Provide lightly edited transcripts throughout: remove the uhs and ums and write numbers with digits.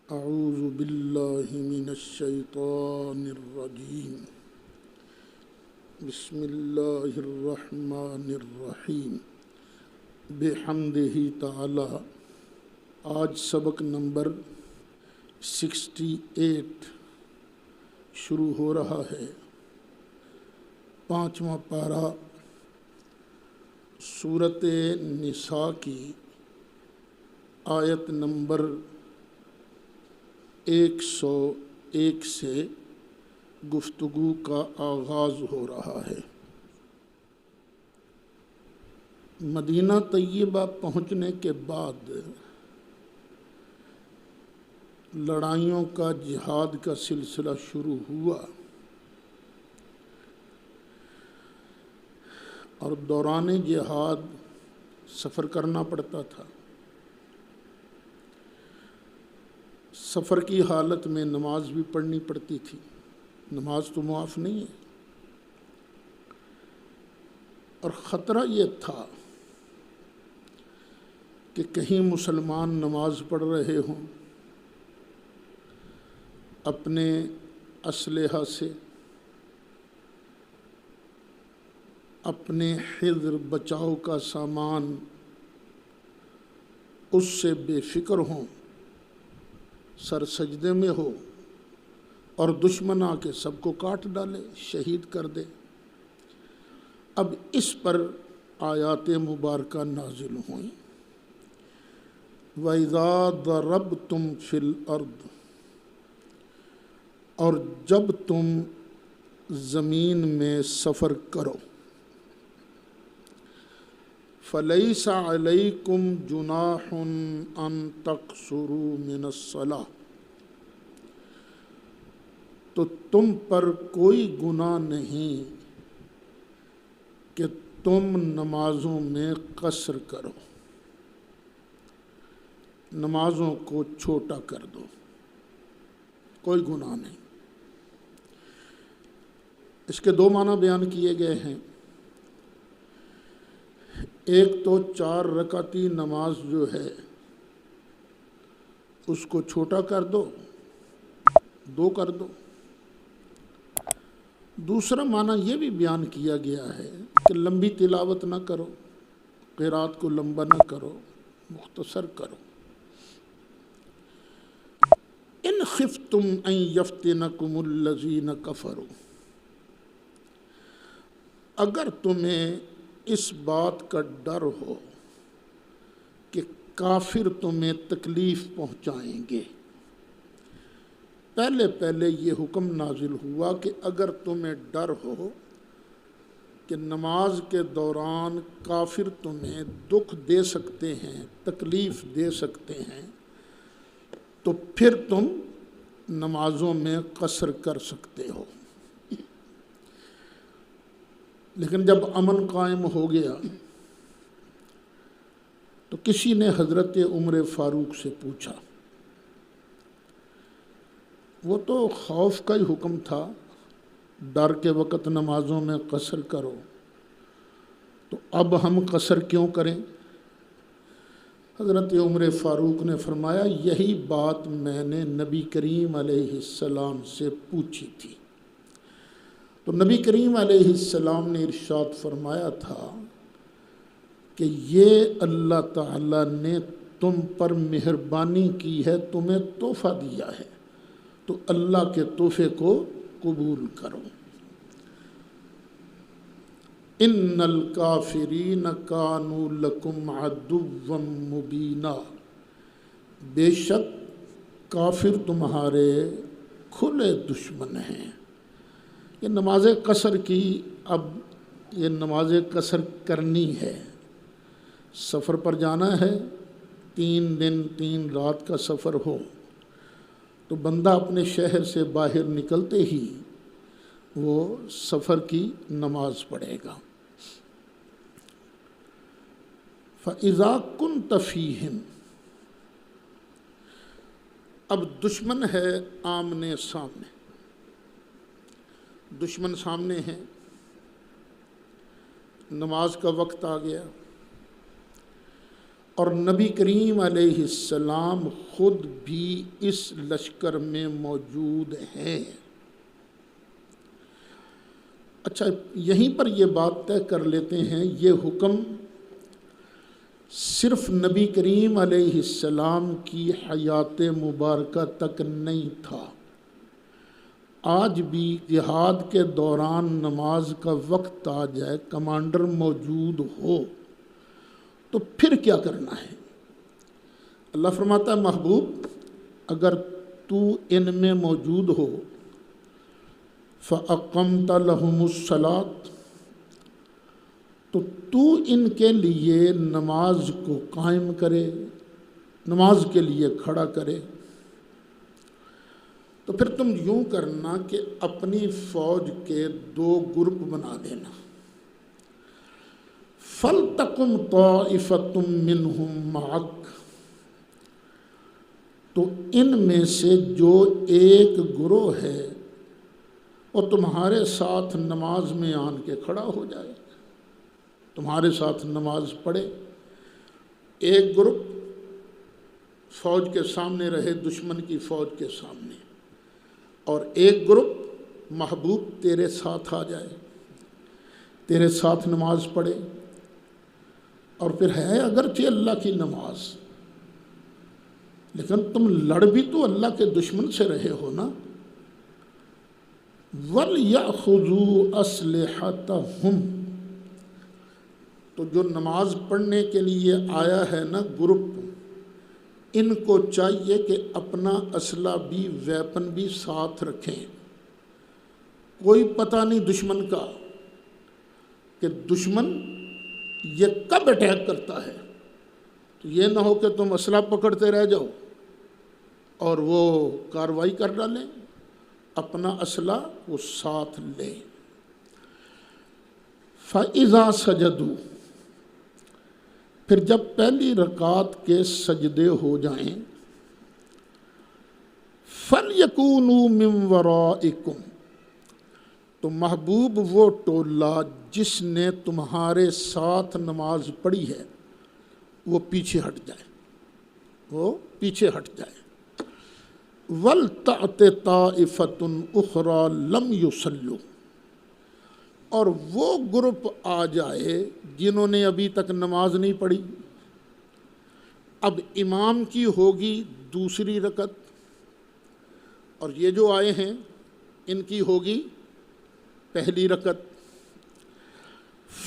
اعوذ باللہ من الشیطان الرجیم بسم اللہ الرحمن الرحیم بحمدہ تعالی۔ آج سبق نمبر 68 شروع ہو رہا ہے۔ 5واں پارہ سورۃ نساء کی آیت نمبر 101 سے گفتگو کا آغاز ہو رہا ہے۔ مدینہ طیبہ پہنچنے کے بعد لڑائیوں کا، جہاد کا سلسلہ شروع ہوا، اور دوران جہاد سفر کرنا پڑتا تھا۔ سفر کی حالت میں نماز بھی پڑھنی پڑتی تھی۔ نماز تو معاف نہیں ہے، اور خطرہ یہ تھا کہ کہیں مسلمان نماز پڑھ رہے ہوں، اپنے اسلحہ سے، اپنے حذر بچاؤ کا سامان اس سے بے فکر ہوں، سر سجدے میں ہو، اور دشمن آ کے سب کو کاٹ ڈالے، شہید کر دے۔ اب اس پر آیات مبارکہ نازل ہوئیں۔ وَإِذَا ضَرَبْتُمْ فِي الْأَرْضِ، اور جب تم زمین میں سفر کرو، فَلَيْسَ عَلَيْكُمْ جُنَاحٌ أَن تَقْصُرُوا مِنَ الصَّلَاةِ، تو تم پر کوئی گناہ نہیں کہ تم نمازوں میں قصر کرو، نمازوں کو چھوٹا کر دو، کوئی گناہ نہیں۔ اس کے دو معنی بیان کیے گئے ہیں۔ ایک تو 4 رکعتی نماز جو ہے اس کو چھوٹا کر دو، 2 کر دو۔ دوسرا معنی یہ بھی بیان کیا گیا ہے کہ لمبی تلاوت نہ کرو، قرات کو لمبا نہ کرو، مختصر کرو۔ ان خفتم ان یفتنکم الذین کفروا، اگر تمہیں اس بات کا ڈر ہو کہ کافر تمہیں تکلیف پہنچائیں گے، پہلے یہ حکم نازل ہوا کہ اگر تمہیں ڈر ہو کہ نماز کے دوران کافر تمہیں دکھ دے سکتے ہیں، تکلیف دے سکتے ہیں، تو پھر تم نمازوں میں قصر کر سکتے ہو۔ لیکن جب امن قائم ہو گیا تو کسی نے حضرت عمر فاروق سے پوچھا، وہ تو خوف کا ہی حکم تھا، ڈر کے وقت نمازوں میں قصر کرو، تو اب ہم قصر کیوں کریں؟ حضرت عمر فاروق نے فرمایا، یہی بات میں نے نبی کریم علیہ السلام سے پوچھی تھی۔ تو نبی کریم علیہ السلام نے ارشاد فرمایا تھا کہ یہ اللہ تعالیٰ نے تم پر مہربانی کی ہے، تمہیں تحفہ دیا ہے، تو اللہ کے تحفے کو قبول کرو۔ ان الکافرین کانوا لکم عدوا مبینا، بے شک کافر تمہارے کھلے دشمن ہیں۔ یہ نماز قصر کی، اب یہ نماز قصر کرنی ہے، سفر پر جانا ہے، 3 دن 3 رات کا سفر ہو تو بندہ اپنے شہر سے باہر نکلتے ہی وہ سفر کی نماز پڑھے گا۔ فَإِذَا كُنْتَ فِيهِمْ، اب دشمن ہے آمنے سامنے، دشمن سامنے ہے، نماز کا وقت آ گیا، اور نبی کریم علیہ السلام خود بھی اس لشکر میں موجود ہیں۔ اچھا، یہیں پر یہ بات طے کر لیتے ہیں، یہ حکم صرف نبی کریم علیہ السلام کی حیات مبارکہ تک نہیں تھا۔ آج بھی جہاد کے دوران نماز کا وقت آ جائے، کمانڈر موجود ہو تو پھر کیا کرنا ہے؟ اللہ فرماتا ہے محبوب اگر تو ان میں موجود ہو فَأَقَمْتَ لَهُمُ الصَّلَاةَ، تو ان کے لیے نماز کو قائم کرے، نماز کے لیے کھڑا کرے۔ تو پھر تم یوں کرنا کہ اپنی فوج کے 2 گروپ بنا دینا، فَلْتَقُمْ طَائِفَةٌ مِّنْهُمْ مَعَكَ، تو ان میں سے جو ایک گروہ ہے وہ تمہارے ساتھ نماز میں آن کے کھڑا ہو جائے، تمہارے ساتھ نماز پڑھے۔ ایک گروپ فوج کے سامنے رہے، دشمن کی فوج کے سامنے، اور ایک گروپ محبوب تیرے ساتھ آ جائے، تیرے ساتھ نماز پڑھے۔ اور پھر ہے اگرچہ اللہ کی نماز، لیکن تم لڑ بھی تو اللہ کے دشمن سے رہے ہو نا۔ وَلْيَأْخُذُوا أَسْلِحَتَهُمْ، تو جو نماز پڑھنے کے لیے آیا ہے نا گروپ، ان کو چاہیے کہ اپنا اسلحہ بھی، ویپن بھی ساتھ رکھیں۔ کوئی پتہ نہیں دشمن کا کہ دشمن یہ کب اٹیک کرتا ہے، تو یہ نہ ہو کہ تم اسلحہ پکڑتے رہ جاؤ اور وہ کارروائی کر ڈالیں۔ اپنا اسلحہ وہ ساتھ لے۔ فَإِذَا سَجَدُوا، پھر جب پہلی رکعت کے سجدے ہو جائیں، فَلْيَكُونُوا مِنْ وَرَائِكُمْ، تو محبوب وہ ٹولہ جس نے تمہارے ساتھ نماز پڑھی ہے وہ پیچھے ہٹ جائے، وہ پیچھے ہٹ جائے۔ وَلْتَأْتِ طَائِفَةٌ أُخْرَى لَمْ يُصَلُّوا، اور وہ گروپ آ جائے جنہوں نے ابھی تک نماز نہیں پڑھی۔ اب امام کی ہوگی دوسری رکعت، اور یہ جو آئے ہیں ان کی ہوگی پہلی رکعت۔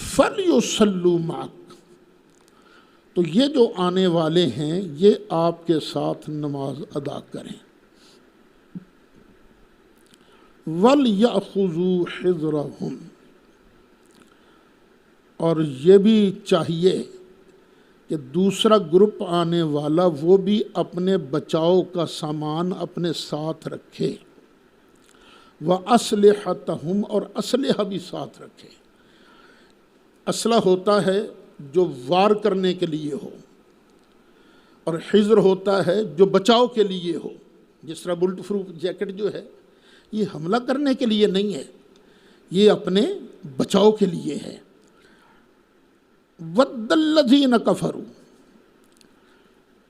فَلْيُصَلُّوا مَعَكَ، تو یہ جو آنے والے ہیں یہ آپ کے ساتھ نماز ادا کریں۔ وَلْيَأْخُذُوا حِذْرَهُمْ، اور یہ بھی چاہیے کہ دوسرا گروپ آنے والا وہ بھی اپنے بچاؤ کا سامان اپنے ساتھ رکھے۔ وَأَسْلِحَتَهُمْ، اور اسلحہ بھی ساتھ رکھے۔ اسلحہ ہوتا ہے جو وار کرنے کے لیے ہو، اور حذر ہوتا ہے جو بچاؤ کے لیے ہو۔ جس طرح بلٹ پروف جیکٹ جو ہے یہ حملہ کرنے کے لیے نہیں ہے، یہ اپنے بچاؤ کے لیے ہے۔ وَدَّ الَّذِينَ كَفَرُوا،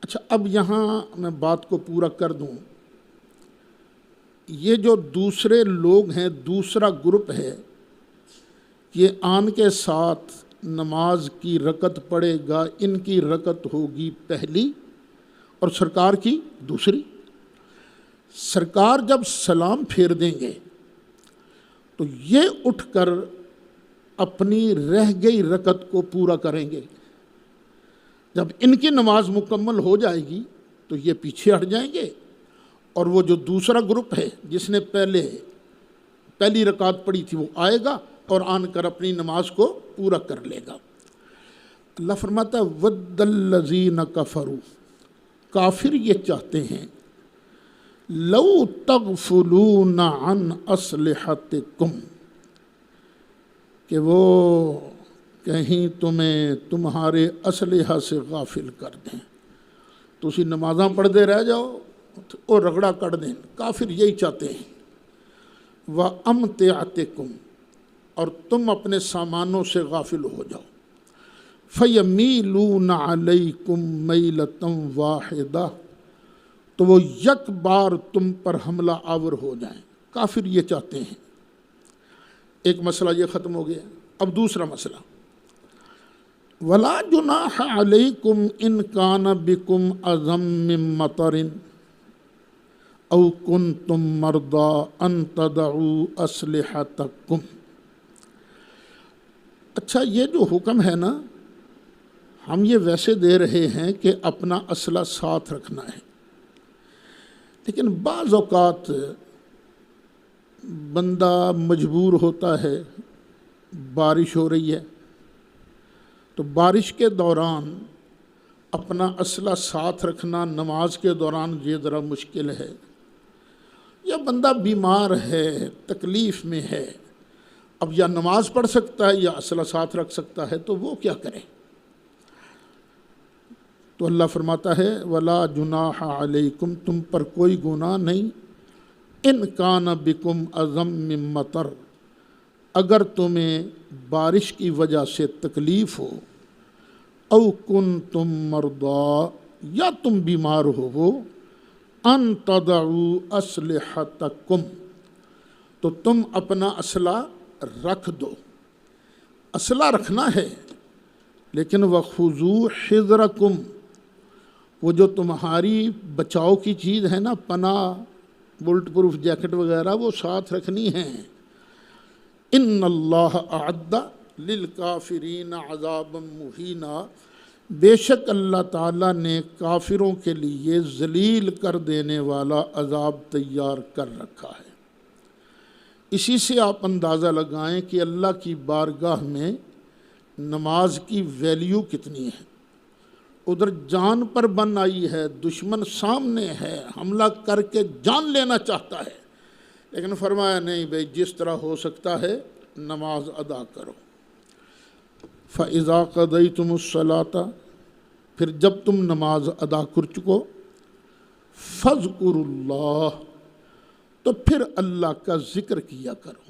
اچھا اب یہاں میں بات کو پورا کر دوں۔ یہ جو دوسرے لوگ ہیں، دوسرا گروپ ہے، یہ آن کے ساتھ نماز کی رکعت پڑھے گا، ان کی رکعت ہوگی پہلی اور سرکار کی دوسری۔ سرکار جب سلام پھیر دیں گے تو یہ اٹھ کر اپنی رہ گئی رکعت کو پورا کریں گے۔ جب ان کی نماز مکمل ہو جائے گی تو یہ پیچھے ہٹ جائیں گے، اور وہ جو دوسرا گروپ ہے جس نے پہلی رکعت پڑھی تھی وہ آئے گا اور آن کر اپنی نماز کو پورا کر لے گا۔ اللہ فرماتا ہے وَدَّ الَّذِينَ كَفَرُوا، کافر یہ چاہتے ہیں لَوْ تَغْفُلُونَ عَنْ أَسْلِحَتِكُمْ، کہ وہ کہیں تمہیں تمہارے اسلحہ سے غافل کر دیں، تو اسی نمازاں پڑھتے رہ جاؤ اور رگڑا کر دیں۔ کافر یہی چاہتے ہیں۔ وَأَمْتِعَتِكُمْ، اور تم اپنے سامانوں سے غافل ہو جاؤ۔ فَيَمِيلُونَ عَلَيْكُمْ مَيْلَةً وَاحِدَةً، تو وہ یک بار تم پر حملہ آور ہو جائیں۔ کافر یہ چاہتے ہیں۔ ایک مسئلہ یہ ختم ہو گیا۔ اب دوسرا مسئلہ، وَلَا جُنَاحَ عَلَيْكُمْ إِنْ كَانَ بِكُمْ أَذًى مِّن مَطَرٍ أَوْ كُنْتُم مَّرْضَىٰ أَن تَضَعُوا أَسْلِحَتَكُمْ۔ اچھا، یہ جو حکم ہے نا، ہم یہ ویسے دے رہے ہیں کہ اپنا اسلحہ ساتھ رکھنا ہے، لیکن بعض اوقات بندہ مجبور ہوتا ہے، بارش ہو رہی ہے تو بارش کے دوران اپنا اسلحہ ساتھ رکھنا نماز کے دوران یہ ذرا مشکل ہے، یا بندہ بیمار ہے، تکلیف میں ہے، اب یا نماز پڑھ سکتا ہے یا اسلحہ ساتھ رکھ سکتا ہے، تو وہ کیا کرے؟ تو اللہ فرماتا ہے وَلَا جُنَاحَ عَلَيْكُمْ، تم پر کوئی گناہ نہیں، إِنْ كَانَ بِكُمْ أَذًى مِّن مَطَرٍ، اگر تمہیں بارش کی وجہ سے تکلیف ہو، أَوْ كُنْتُم مَّرْضَىٰ، یا تم بیمار ہو، أَن تَضَعُوا أَسْلِحَتَكُمْ، تو تم اپنا اسلحہ رکھ دو۔ اسلحہ رکھنا ہے، لیکن وَخُذُوا حِذْرَكُمْ، وہ جو تمہاری بچاؤ کی چیز ہے نا، پناہ، بلٹ پروف جیکٹ وغیرہ، وہ ساتھ رکھنی ہیں۔ ان اللہ اعد للکافرین عذابا مہینا، بے شک اللہ تعالیٰ نے کافروں کے لیے ذلیل کر دینے والا عذاب تیار کر رکھا ہے۔ اسی سے آپ اندازہ لگائیں کہ اللہ کی بارگاہ میں نماز کی ویلیو کتنی ہے۔ ادھر جان پر بن آئی ہے، دشمن سامنے ہے، حملہ کر کے جان لینا چاہتا ہے، لیکن فرمایا نہیں بھئی، جس طرح ہو سکتا ہے نماز ادا کرو۔ فَإِذَا قَضَيْتُمُ الصَّلَاةَ، پھر جب تم نماز ادا کر چکو، فَاذْكُرُوا اللَّهَ، تو پھر اللہ کا ذکر کیا کرو۔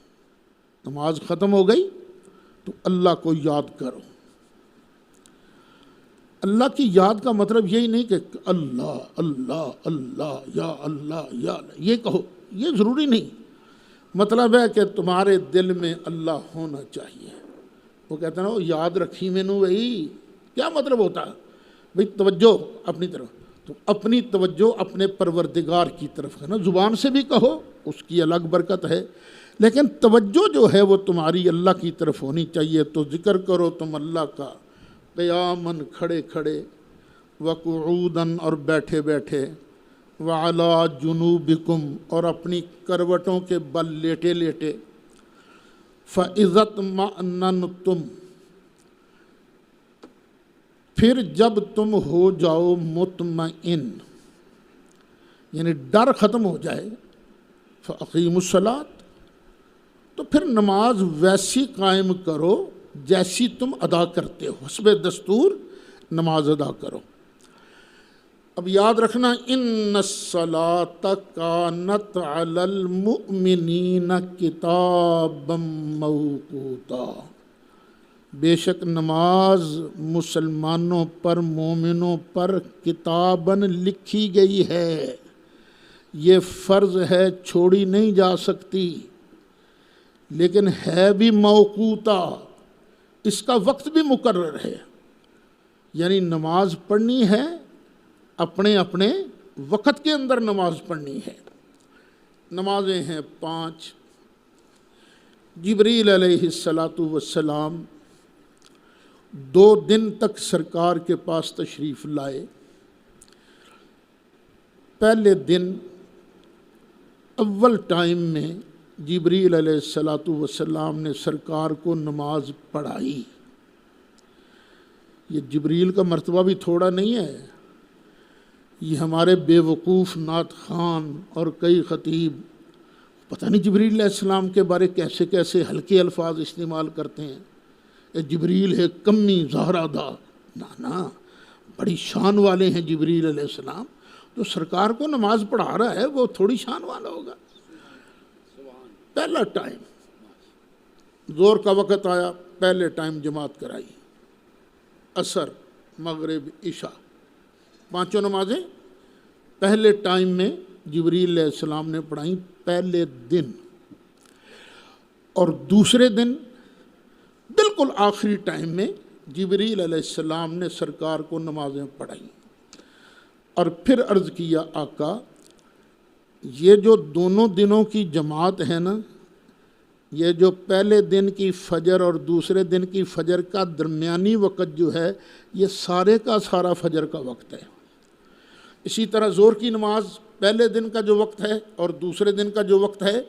نماز ختم ہو گئی تو اللہ کو یاد کرو۔ اللہ کی یاد کا مطلب یہی نہیں کہ اللہ اللہ اللہ یا اللہ یا اللہ یہ کہو، یہ ضروری نہیں۔ مطلب ہے کہ تمہارے دل میں اللہ ہونا چاہیے۔ وہ کہتے ہیں نا، وہ یاد رکھی میں نو بھائی، کیا مطلب ہوتا ہے بھائی؟ توجہ اپنی طرف، تو اپنی توجہ اپنے پروردگار کی طرف ہے نا، زبان سے بھی کہو، اس کی الگ برکت ہے، لیکن توجہ جو ہے وہ تمہاری اللہ کی طرف ہونی چاہیے۔ تو ذکر کرو تم اللہ کا، قیاماً کھڑے کھڑے، وقعوداً اور بیٹھے بیٹھے، وعلی جنوبکم اور اپنی کروٹوں کے بل لیٹے لیٹے، فَإِذَا اطْمَأْنَنْتُمْ، پھر جب تم ہو جاؤ مطمئن، یعنی ڈر ختم ہو جائے، فَأَقِیمُوا الصَّلَاةَ، تو پھر نماز ویسی قائم کرو جیسی تم ادا کرتے ہو، حسب دستور نماز ادا کرو۔ اب یاد رکھنا، ان الصلاۃ کانت علی المؤمنین کتابا موقوتا، بے شک نماز مسلمانوں پر، مومنوں پر کتاباً لکھی گئی ہے، یہ فرض ہے، چھوڑی نہیں جا سکتی، لیکن ہے بھی موقوتا، اس کا وقت بھی مقرر ہے، یعنی نماز پڑھنی ہے، اپنے اپنے وقت کے اندر نماز پڑھنی ہے۔ نمازیں ہیں 5۔ جبریل علیہ السلام 2 دن تک سرکار کے پاس تشریف لائے۔ پہلے دن اول ٹائم میں جبریل علیہ السلام نے سرکار کو نماز پڑھائی۔ یہ جبریل کا مرتبہ بھی تھوڑا نہیں ہے، یہ ہمارے بے وقوف نعت خان اور کئی خطیب پتہ نہیں جبریل علیہ السلام کے بارے کیسے کیسے ہلکے الفاظ استعمال کرتے ہیں۔ یہ جبریل ہے کمی زہرا دا، نا بڑی شان والے ہیں جبریل علیہ السلام، جو سرکار کو نماز پڑھا رہا ہے وہ تھوڑی شان والا ہوگا۔ پہلا ٹائم زور کا وقت آیا، پہلے ٹائم جماعت کرائی، عصر مغرب عشاء، پانچوں نمازیں پہلے ٹائم میں جبریل علیہ السلام نے پڑھائیں پہلے دن، اور دوسرے دن بالکل آخری ٹائم میں جبریل علیہ السلام نے سرکار کو نمازیں پڑھائیں، اور پھر عرض کیا آقا یہ جو دونوں دنوں کی جماعت ہے نا، یہ جو پہلے دن کی فجر اور دوسرے دن کی فجر کا درمیانی وقت جو ہے یہ سارے کا سارا فجر کا وقت ہے۔ اسی طرح ظہر کی نماز پہلے دن کا جو وقت ہے اور دوسرے دن کا جو وقت ہے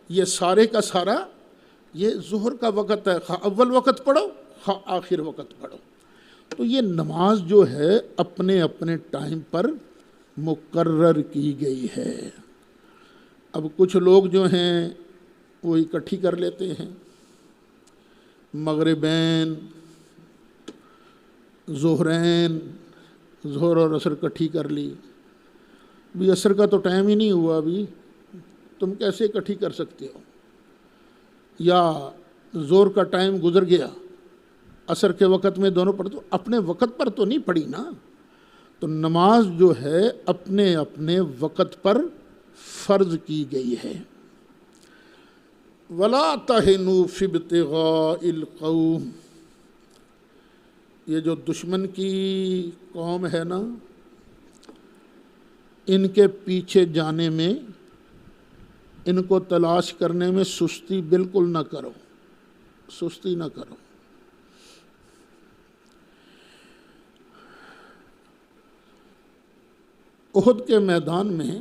یہ سارے کا سارا یہ ظہر کا وقت ہے، خواہ اول وقت پڑھو خواہ آخر وقت پڑھو۔ تو یہ نماز جو ہے اپنے اپنے ٹائم پر مقرر کی گئی ہے۔ اب کچھ لوگ جو ہیں وہ اکٹھی کر لیتے ہیں، مغربین ظہرین، ظہر اور عصر اکٹھی کر لی، بھی عصر کا تو ٹائم ہی نہیں ہوا، ابھی تم کیسے اکٹھی کر سکتے ہو؟ یا ظہر کا ٹائم گزر گیا، عصر کے وقت میں دونوں پڑھ، تو اپنے وقت پر تو نہیں پڑھی نا۔ تو نماز جو ہے اپنے اپنے وقت پر فرض کی گئی ہے۔ وَلَا تَهِنُوا فِي ابْتِغَاءِ الْقَوْمِ، یہ جو دشمن کی قوم ہے نا، ان کے پیچھے جانے میں، ان کو تلاش کرنے میں سستی بالکل نہ کرو، سستی نہ کرو۔ احد کے میدان میں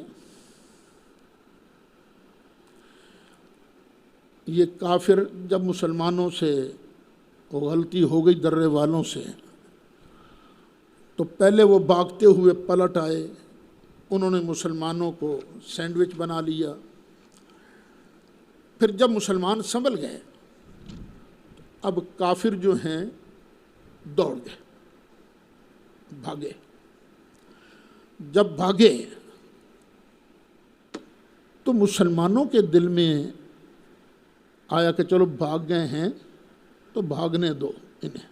یہ کافر جب مسلمانوں سے غلطی ہو گئی درے والوں سے، تو پہلے وہ بھاگتے ہوئے پلٹ آئے، انہوں نے مسلمانوں کو سینڈوچ بنا لیا۔ پھر جب مسلمان سنبھل گئے، اب کافر جو ہیں دوڑ گئے، بھاگے۔ جب بھاگے تو مسلمانوں کے دل میں آیا کہ چلو بھاگ گئے ہیں تو بھاگنے دو انہیں،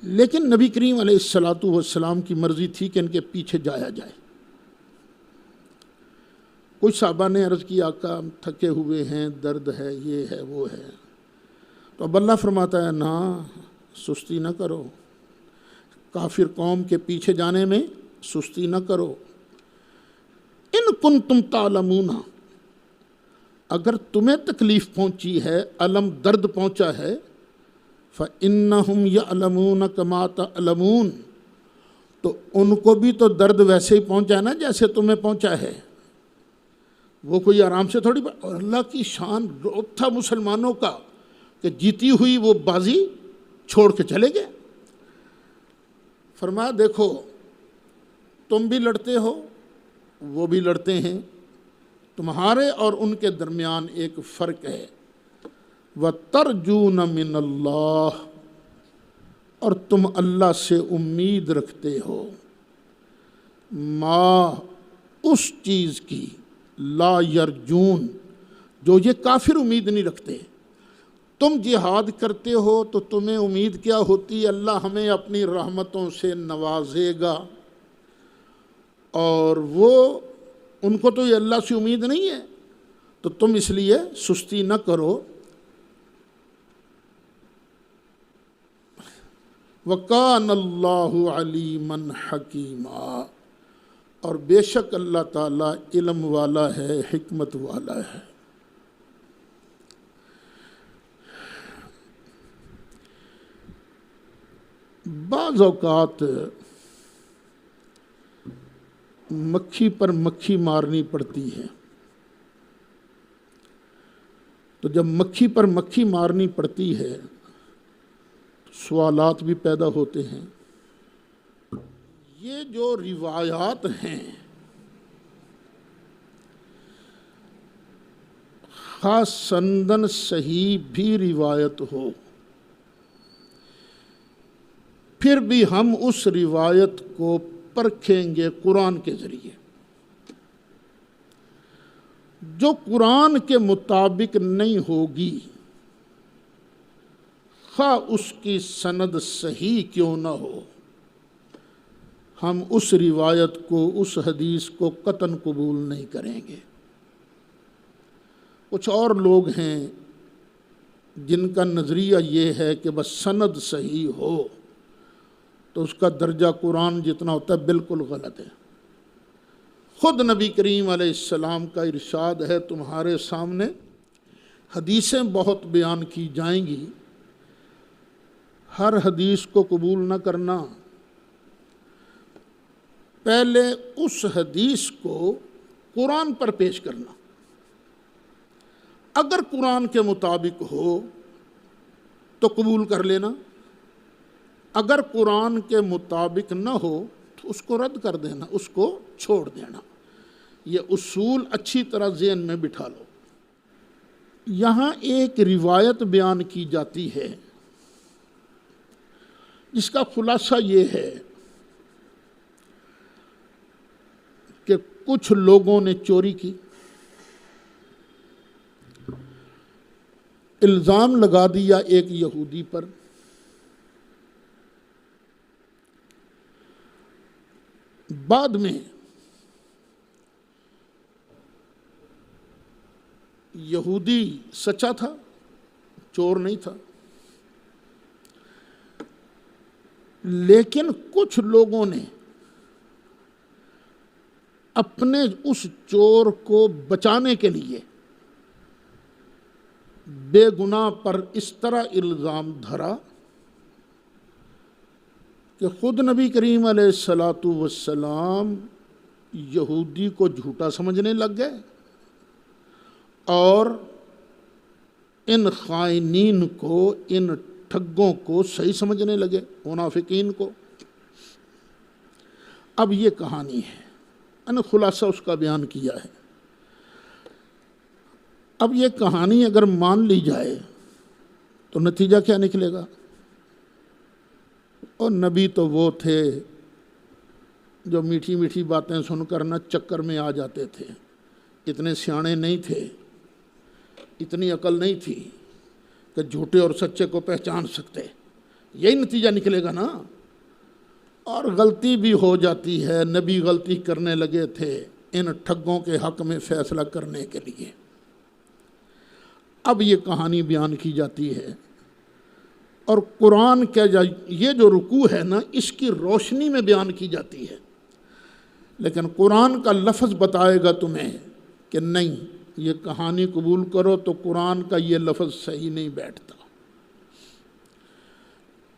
لیکن نبی کریم علیہ السلام کی مرضی تھی کہ ان کے پیچھے جایا جائے۔ کچھ صحابہ نے عرض کی آقا ہم تھکے ہوئے ہیں، درد ہے، یہ ہے وہ ہے، تو اب اللہ فرماتا ہے نہ، سستی نہ کرو، کافر قوم کے پیچھے جانے میں سستی نہ کرو۔ ان کنتم تعلمون، اگر تمہیں تکلیف پہنچی ہے، الم درد پہنچا ہے، فإنہم یعلمون کما تعلمون، تو ان کو بھی تو درد ویسے ہی پہنچا ہے نا جیسے تمہیں پہنچا ہے، وہ کوئی آرام سے تھوڑی۔ اور اللہ کی شان روب تھا مسلمانوں کا کہ جیتی ہوئی وہ بازی چھوڑ کے چلے گئے۔ فرمایا دیکھو تم بھی لڑتے ہو، وہ بھی لڑتے ہیں، تمہارے اور ان کے درمیان ایک فرق ہے، وَتَرْجُونَ مِنَ اللَّهِ، اور تم اللہ سے امید رکھتے ہو، ما اس چیز کی، لا یرجون، جو یہ کافر امید نہیں رکھتے۔ تم جہاد کرتے ہو تو تمہیں امید کیا ہوتی ہے؟ اللہ ہمیں اپنی رحمتوں سے نوازے گا، اور وہ ان کو تو یہ اللہ سے امید نہیں ہے، تو تم اس لیے سستی نہ کرو۔ وَقَانَ اللَّهُ عَلِيمًا حَكِيمًا، اور بے شک اللہ تعالیٰ علم والا ہے، حکمت والا ہے۔ بعض اوقات مکھی پر مکھی مارنی پڑتی ہے، تو جب مکھی پر مکھی مارنی پڑتی ہے سوالات بھی پیدا ہوتے ہیں۔ یہ جو روایات ہیں، خاص سندن صحیح بھی روایت ہو، پھر بھی ہم اس روایت کو پرکھیں گے قرآن کے ذریعے۔ جو قرآن کے مطابق نہیں ہوگی، خواہ اس کی سند صحیح کیوں نہ ہو، ہم اس روایت کو، اس حدیث کو قطعاً قبول نہیں کریں گے۔ کچھ اور لوگ ہیں جن کا نظریہ یہ ہے کہ بس سند صحیح ہو تو اس کا درجہ قرآن جتنا ہوتا ہے، بالکل غلط ہے۔ خود نبی کریم علیہ السلام کا ارشاد ہے، تمہارے سامنے حدیثیں بہت بیان کی جائیں گی، ہر حدیث کو قبول نہ کرنا، پہلے اس حدیث کو قرآن پر پیش کرنا، اگر قرآن کے مطابق ہو تو قبول کر لینا، اگر قرآن کے مطابق نہ ہو تو اس کو رد کر دینا، اس کو چھوڑ دینا۔ یہ اصول اچھی طرح ذہن میں بٹھا لو۔ یہاں ایک روایت بیان کی جاتی ہے جس کا خلاصہ یہ ہے کہ کچھ لوگوں نے چوری کی، الزام لگا دیا ایک یہودی پر، بعد میں یہودی سچا تھا، چور نہیں تھا، لیکن کچھ لوگوں نے اپنے اس چور کو بچانے کے لیے بے گناہ پر اس طرح الزام دھرا کہ خود نبی کریم علیہ السلام یہودی کو جھوٹا سمجھنے لگ گئے اور ان خائنین کو، ان ٹھگوں کو صحیح سمجھنے لگے، منافقین کو۔ اب یہ کہانی ہے، میں نے خلاصہ اس کا بیان کیا ہے۔ اب یہ کہانی اگر مان لی جائے تو نتیجہ کیا نکلے گا؟ اور نبی تو وہ تھے جو میٹھی میٹھی باتیں سن کر نہ چکر میں آ جاتے تھے، اتنے سیانے نہیں تھے، اتنی عقل نہیں تھی کہ جھوٹے اور سچے کو پہچان سکتے۔ یہی نتیجہ نکلے گا نا۔ اور غلطی بھی ہو جاتی ہے، نبی غلطی کرنے لگے تھے ان ٹھگوں کے حق میں فیصلہ کرنے کے لیے۔ اب یہ کہانی بیان کی جاتی ہے اور قرآن کا یہ جو رکوع ہے نا، اس کی روشنی میں بیان کی جاتی ہے، لیکن قرآن کا لفظ بتائے گا تمہیں کہ نہیں، یہ کہانی قبول کرو تو قرآن کا یہ لفظ صحیح نہیں بیٹھتا۔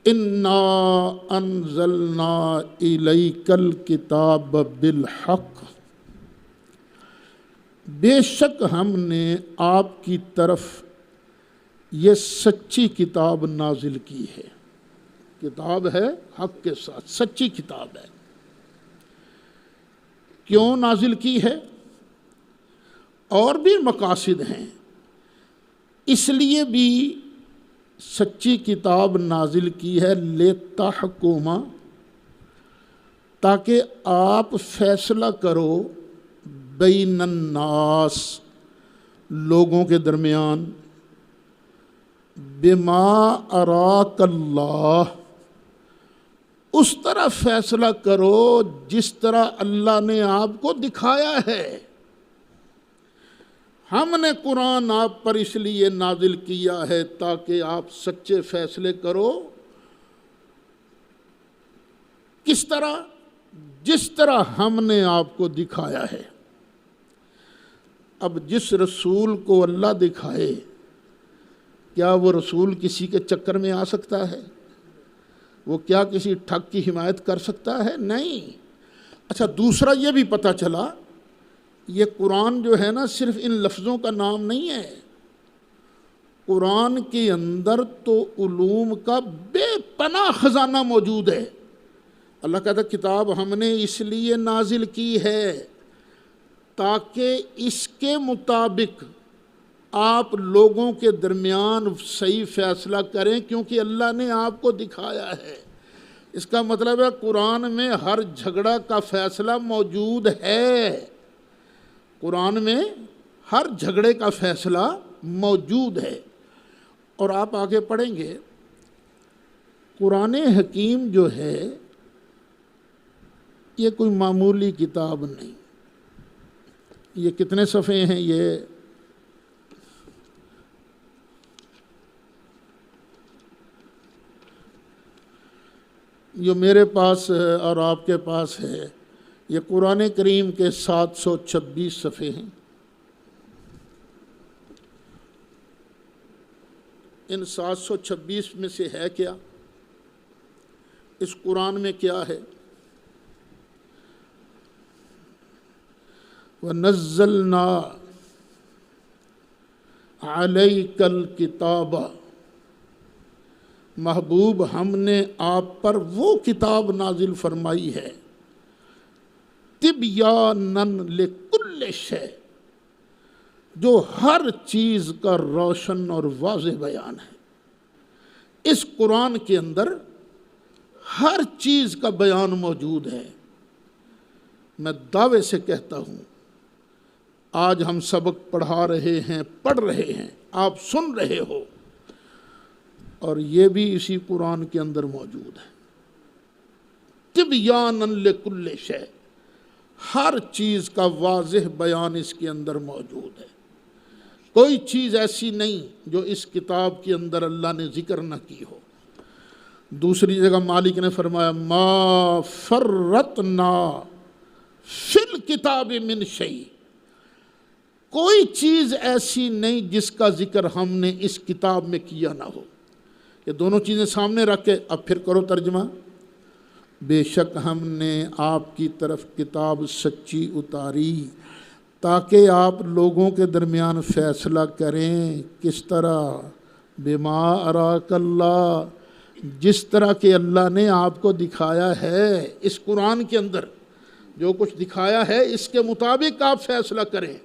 اِنَّا أَنزَلْنَا إِلَيْكَ الْكِتَابَ بِالْحَقِّ، بے شک ہم نے آپ کی طرف یہ سچی کتاب نازل کی ہے۔ کتاب ہے حق کے ساتھ، سچی کتاب ہے۔ کیوں نازل کی ہے؟ اور بھی مقاصد ہیں، اس لیے بھی سچی کتاب نازل کی ہے، لِتَحْكُمَ، تاکہ آپ فیصلہ کرو، بین الناس، لوگوں کے درمیان، بما اراک اللہ، اس طرح فیصلہ کرو جس طرح اللہ نے آپ کو دکھایا ہے۔ ہم نے قرآن آپ پر اس لیے نازل کیا ہے تاکہ آپ سچے فیصلے کرو۔ کس طرح؟ جس طرح ہم نے آپ کو دکھایا ہے۔ اب جس رسول کو اللہ دکھائے، کیا وہ رسول کسی کے چکر میں آ سکتا ہے؟ وہ کیا کسی ٹھگ کی حمایت کر سکتا ہے؟ نہیں۔ اچھا، دوسرا یہ بھی پتہ چلا، یہ قرآن جو ہے نا صرف ان لفظوں کا نام نہیں ہے، قرآن کے اندر تو علوم کا بے پناہ خزانہ موجود ہے۔ اللہ کہتا ہے کتاب ہم نے اس لیے نازل کی ہے تاکہ اس کے مطابق آپ لوگوں کے درمیان صحیح فیصلہ کریں، کیونکہ اللہ نے آپ کو دکھایا ہے۔ اس کا مطلب ہے قرآن میں ہر جھگڑا کا فیصلہ موجود ہے، قرآن میں ہر جھگڑے کا فیصلہ موجود ہے۔ اور آپ آگے پڑھیں گے قرآن حکیم جو ہے یہ کوئی معمولی کتاب نہیں. یہ کتنے صفحے ہیں؟ یہ جو میرے پاس ہے اور آپ کے پاس ہے، یہ قرآن کریم کے 726 صفحے ہیں. ان 726 میں سے ہے کیا؟ اس قرآن میں کیا ہے؟ وَنَزَّلْنَا عَلَيْكَ الْكِتَابَ، محبوب ہم نے آپ پر وہ کتاب نازل فرمائی ہے، تِبْيَانًا لِكُلِّ شَيْءٍ، جو ہر چیز کا روشن اور واضح بیان ہے. اس قرآن کے اندر ہر چیز کا بیان موجود ہے. میں دعوے سے کہتا ہوں، آج ہم سبق پڑھا رہے ہیں، پڑھ رہے ہیں، آپ سن رہے ہو، اور یہ بھی اسی قرآن کے اندر موجود ہے. تِبْيَانًا لِكُلِّ شَيْءٍ، ہر چیز کا واضح بیان اس کے اندر موجود ہے. کوئی چیز ایسی نہیں جو اس کتاب کے اندر اللہ نے ذکر نہ کی ہو. دوسری جگہ مالک نے فرمایا ما فرطنا فی الکتاب من شیء، کوئی چیز ایسی نہیں جس کا ذکر ہم نے اس کتاب میں کیا نہ ہو. یہ دونوں چیزیں سامنے رکھ کے اب پھر کرو ترجمہ. بے شک ہم نے آپ کی طرف کتاب سچی اتاری تاکہ آپ لوگوں کے درمیان فیصلہ کریں. کس طرح؟ بما اراک اللہ، جس طرح کہ اللہ نے آپ کو دکھایا ہے. اس قرآن کے اندر جو کچھ دکھایا ہے اس کے مطابق آپ فیصلہ کریں.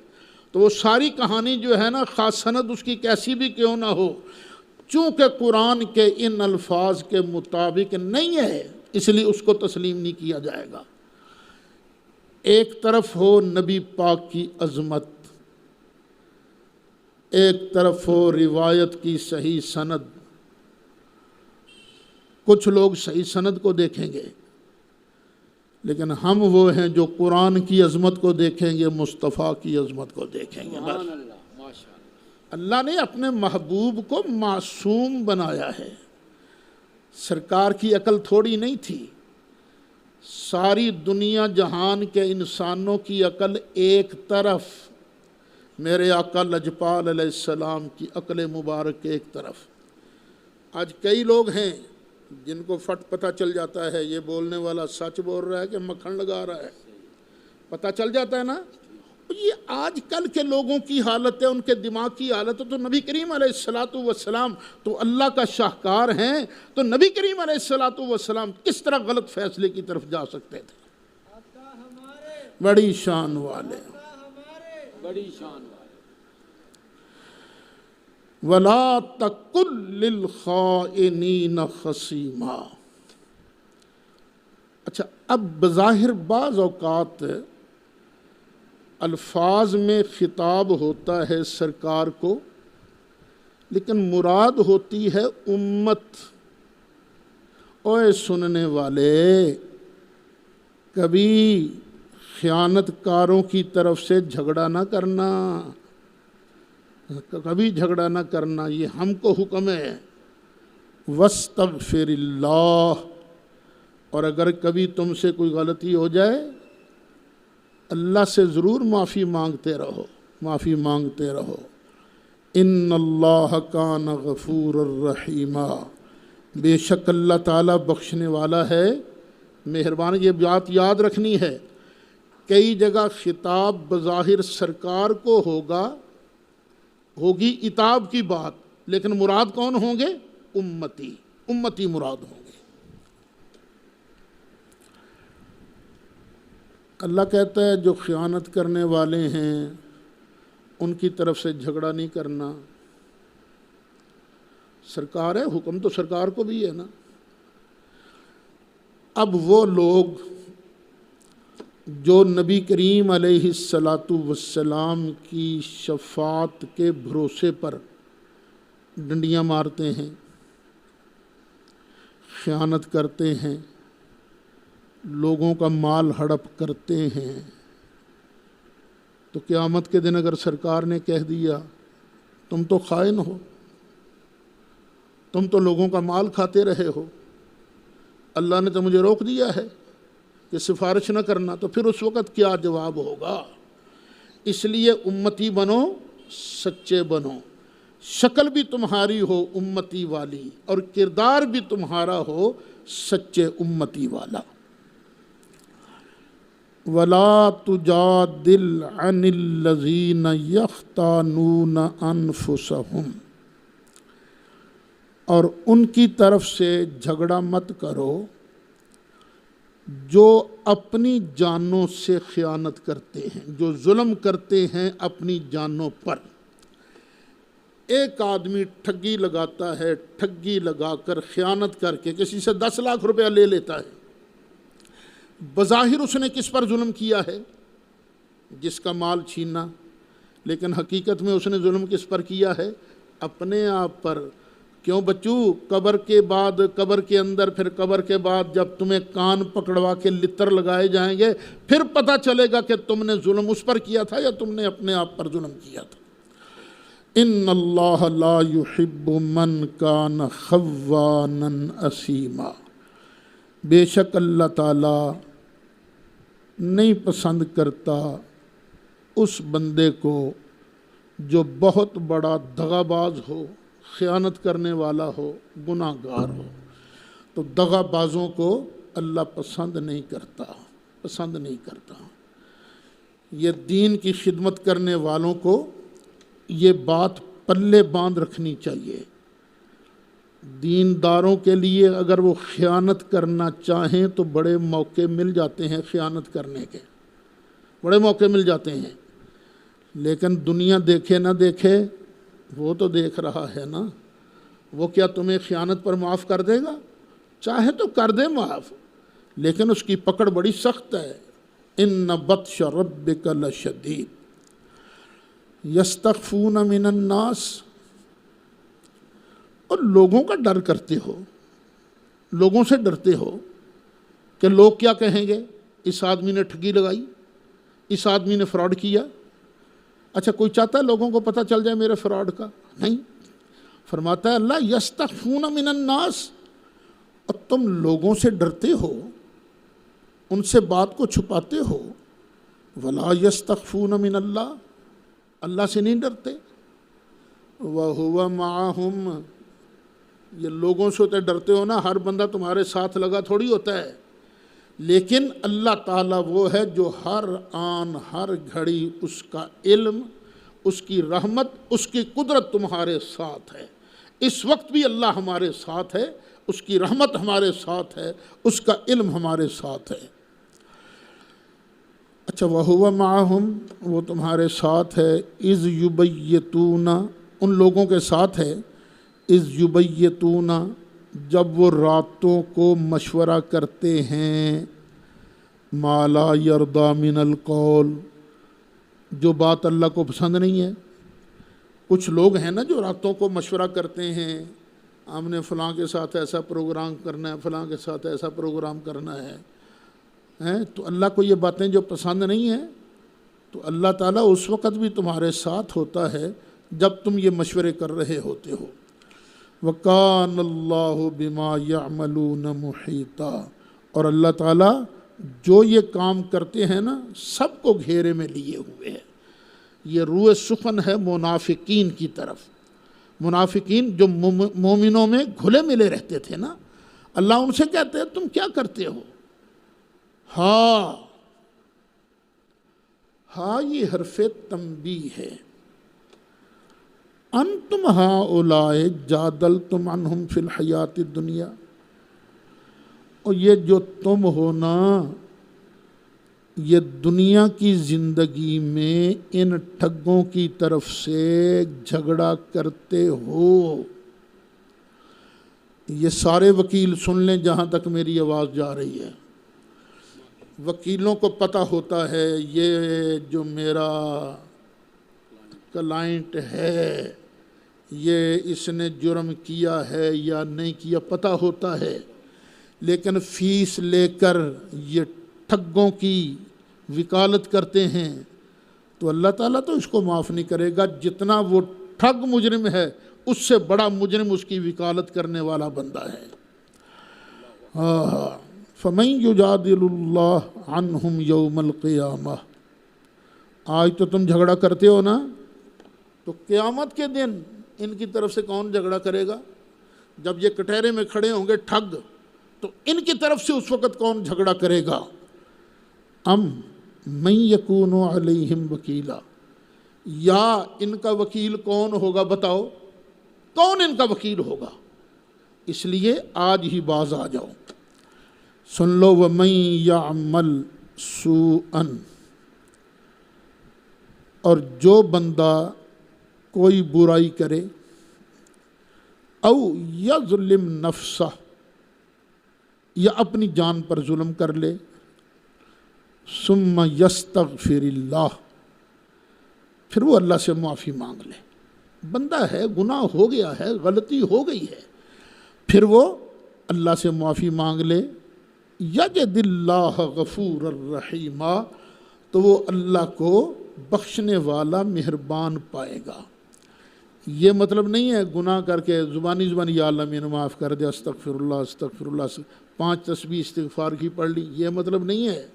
تو وہ ساری کہانی جو ہے نا، خاص سند اس کی کیسی بھی کیوں نہ ہو، چونکہ قرآن کے ان الفاظ کے مطابق نہیں ہے اس لیے اس کو تسلیم نہیں کیا جائے گا. ایک طرف ہو نبی پاک کی عظمت، ایک طرف ہو روایت کی صحیح سند. کچھ لوگ صحیح سند کو دیکھیں گے، لیکن ہم وہ ہیں جو قرآن کی عظمت کو دیکھیں گے، مصطفیٰ کی عظمت کو دیکھیں گے. بس اللہ نے اپنے محبوب کو معصوم بنایا ہے. سرکار کی عقل تھوڑی نہیں تھی. ساری دنیا جہان کے انسانوں کی عقل ایک طرف، میرے آقا لجپال علیہ السلام کی عقل مبارک ایک طرف. آج کئی لوگ ہیں جن کو فٹ پتہ چل جاتا ہے یہ بولنے والا سچ بول رہا ہے کہ مکھن لگا رہا ہے. پتہ چل جاتا ہے نا. یہ آج کل کے لوگوں کی حالت ہے، ان کے دماغ کی حالت ہے. تو نبی کریم علیہ السلام تو اللہ کا شاہکار ہیں، تو نبی کریم علیہ السلام کس طرح غلط فیصلے کی طرف جا سکتے تھے؟ بڑی شان والے، بڑی شان والے. وَلَا تَكُن لِّلْخَائِنِينَ خَصِيمًا. اچھا، اب بظاہر بعض اوقات الفاظ میں خطاب ہوتا ہے سرکار کو، لیکن مراد ہوتی ہے امت. اوے سننے والے، کبھی خیانت کاروں کی طرف سے جھگڑا نہ کرنا، کبھی جھگڑا نہ کرنا. یہ ہم کو حکم ہے. وَاسْتَغْفِرِ اللَّهِ، اور اگر کبھی تم سے کوئی غلطی ہو جائے اللہ سے ضرور معافی مانگتے رہو، معافی مانگتے رہو. ان اللہ کان غفور الرحیما، بے شک اللہ تعالیٰ بخشنے والا ہے، مہربان. یہ بات یاد رکھنی ہے. کئی جگہ خطاب بظاہر سرکار کو ہوگی عتاب کی بات، لیکن مراد کون ہوں گے؟ امتی مراد ہوں گے. اللہ کہتا ہے جو خیانت کرنے والے ہیں ان کی طرف سے جھگڑا نہیں کرنا. سرکار ہے، حکم تو سرکار کو بھی ہے نا. اب وہ لوگ جو نبی کریم علیہ السلام کی شفاعت کے بھروسے پر ڈنڈیاں مارتے ہیں، خیانت کرتے ہیں، لوگوں کا مال ہڑپ کرتے ہیں، تو قیامت کے دن اگر سرکار نے کہہ دیا تم تو خائن ہو، تم تو لوگوں کا مال کھاتے رہے ہو، اللہ نے تو مجھے روک دیا ہے کہ سفارش نہ کرنا، تو پھر اس وقت کیا جواب ہوگا؟ اس لیے امتی بنو، سچے بنو، شکل بھی تمہاری ہو امتی والی اور کردار بھی تمہارا ہو سچے امتی والا۔ وَلَا تُجَادِلْ عَنِ الَّذِينَ يَخْتَانُونَ أَنفُسَهُمْ، اور ان کی طرف سے جھگڑا مت کرو جو اپنی جانوں سے خیانت کرتے ہیں، جو ظلم کرتے ہیں اپنی جانوں پر۔ ایک آدمی ٹھگی لگاتا ہے، ٹھگی لگا کر خیانت کر کے کسی سے 10 لاکھ روپیہ لے لیتا ہے، بظاہر اس نے کس پر ظلم کیا ہے؟ جس کا مال چھیننا، لیکن حقیقت میں اس نے ظلم کس پر کیا ہے؟ اپنے آپ پر۔ کیوں بچو؟ قبر کے بعد، قبر کے اندر، پھر قبر کے بعد جب تمہیں کان پکڑوا کے لتر لگائے جائیں گے، پھر پتہ چلے گا کہ تم نے ظلم اس پر کیا تھا یا تم نے اپنے آپ پر ظلم کیا تھا۔ ان اللہ لا يحب من کان خوانا اثیما، بے شک اللہ تعالی نہیں پسند کرتا اس بندے کو جو بہت بڑا دغا باز ہو، خیانت کرنے والا ہو، گناہ گار ہو۔ تو دغا بازوں کو اللہ پسند نہیں کرتا، پسند نہیں کرتا۔ یہ دین کی خدمت کرنے والوں کو یہ بات پلے باندھ رکھنی چاہیے۔ دینداروں کے لیے اگر وہ خیانت کرنا چاہیں تو بڑے موقع مل جاتے ہیں، خیانت کرنے کے بڑے موقع مل جاتے ہیں، لیکن دنیا دیکھے نہ دیکھے، وہ تو دیکھ رہا ہے نا۔ وہ کیا تمہیں خیانت پر معاف کر دے گا؟ چاہے تو کر دے معاف، لیکن اس کی پکڑ بڑی سخت ہے۔ ان بطش ربک لشدید یستخفون من الناس، اور لوگوں کا ڈر کرتے ہو، لوگوں سے ڈرتے ہو کہ لوگ کیا کہیں گے؟ اس آدمی نے ٹھگی لگائی، اس آدمی نے فراڈ کیا۔ اچھا کوئی چاہتا ہے لوگوں کو پتہ چل جائے میرے فراڈ کا؟ نہیں۔ فرماتا ہے اللہ یستخفون من الناس، اور تم لوگوں سے ڈرتے ہو، ان سے بات کو چھپاتے ہو۔ ولا یستخفون من اللہ، اللہ سے نہیں ڈرتے۔ وَهُوَ مَعَهُمْ، یہ لوگوں سے ہوتے ڈرتے ہو نا، ہر بندہ تمہارے ساتھ لگا تھوڑی ہوتا ہے، لیکن اللہ تعالیٰ وہ ہے جو ہر آن ہر گھڑی اس کا علم، اس کی رحمت، اس کی قدرت تمہارے ساتھ ہے۔ اس وقت بھی اللہ ہمارے ساتھ ہے، اس کی رحمت ہمارے ساتھ ہے، اس کا علم ہمارے ساتھ ہے۔ اچھا وَهُوَ مَعَهُمْ، وہ تمہارے ساتھ ہے، اِذْ يُبَيِّتُونَ، ان لوگوں کے ساتھ ہے، اِذْ يُبَيِّتُونَ، جب وہ راتوں کو مشورہ کرتے ہیں، مَا لَا يَرْضَى مِنَ الْقَوْلِ، جو بات اللہ کو پسند نہیں ہے۔ کچھ لوگ ہیں نا جو راتوں کو مشورہ کرتے ہیں، ہم نے فلاں کے ساتھ ایسا پروگرام کرنا ہے، فلاں کے ساتھ ایسا پروگرام کرنا ہے، تو اللہ کو یہ باتیں جو پسند نہیں ہیں، تو اللہ تعالیٰ اس وقت بھی تمہارے ساتھ ہوتا ہے جب تم یہ مشورے کر رہے ہوتے ہو۔ وَكَانَ اللَّهُ بِمَا يَعْمَلُونَ مُحِيطًا، اور اللہ تعالیٰ جو یہ کام کرتے ہیں نا سب کو گھیرے میں لیے ہوئے ہیں۔ یہ روح سخن ہے منافقین کی طرف۔ منافقین جو مومنوں میں گھلے ملے رہتے تھے نا، اللہ ان سے کہتے ہیں تم کیا کرتے ہو؟ ہاں یہ حرف تنبیہ ہے۔ انتم ہؤلاء جادلتم عنہم فی الحیات الدنیا، اور یہ جو تم ہو نا، یہ دنیا کی زندگی میں ان ٹھگوں کی طرف سے جھگڑا کرتے ہو۔ یہ سارے وکیل سن لیں جہاں تک میری آواز جا رہی ہے۔ وکیلوں کو پتہ ہوتا ہے یہ جو میرا کلائنٹ ہے یہ اس نے جرم کیا ہے یا نہیں کیا، پتہ ہوتا ہے۔ لیکن فیس لے کر یہ ٹھگوں کی وکالت کرتے ہیں تو اللہ تعالیٰ تو اس کو معاف نہیں کرے گا، جتنا وہ ٹھگ مجرم ہے اس سے بڑا مجرم اس کی وکالت کرنے والا بندہ ہے۔ فَمَن يُجَادِلُ اللَّهَ عَنْهُمْ يَوْمَ الْقِيَامَةِ، آج تو تم جھگڑا کرتے ہو نا، تو قیامت کے دن ان کی طرف سے کون جھگڑا کرے گا؟ جب یہ کٹہرے میں کھڑے ہوں گے ٹھگ، تو ان کی طرف سے اس وقت کون جھگڑا کرے گا؟ ام من یکون علیہم وکیلا، یا ان کا وکیل کون ہوگا؟ بتاؤ کون ان کا وکیل ہوگا؟ اس لیے آج ہی باز آ جاؤ، سن لو۔ وَمَن يَعْمَلْ سُوءًا، اور جو بندہ کوئی برائی کرے، او یظلم نفسہ، یا اپنی جان پر ظلم کر لے، ثم یستغفر اللہ، پھر وہ اللہ سے معافی مانگ لے، بندہ ہے گناہ ہو گیا ہے، غلطی ہو گئی ہے، پھر وہ اللہ سے معافی مانگ لے، یجد اللہ غفور الرحیم، تو وہ اللہ کو بخشنے والا مہربان پائے گا۔ یہ مطلب نہیں ہے گناہ کر کے زبانی یا اللہ میں نے معاف کر دیا، استغفر اللہ 5 تسبیح استغفار کی پڑھ لی، یہ مطلب نہیں ہے۔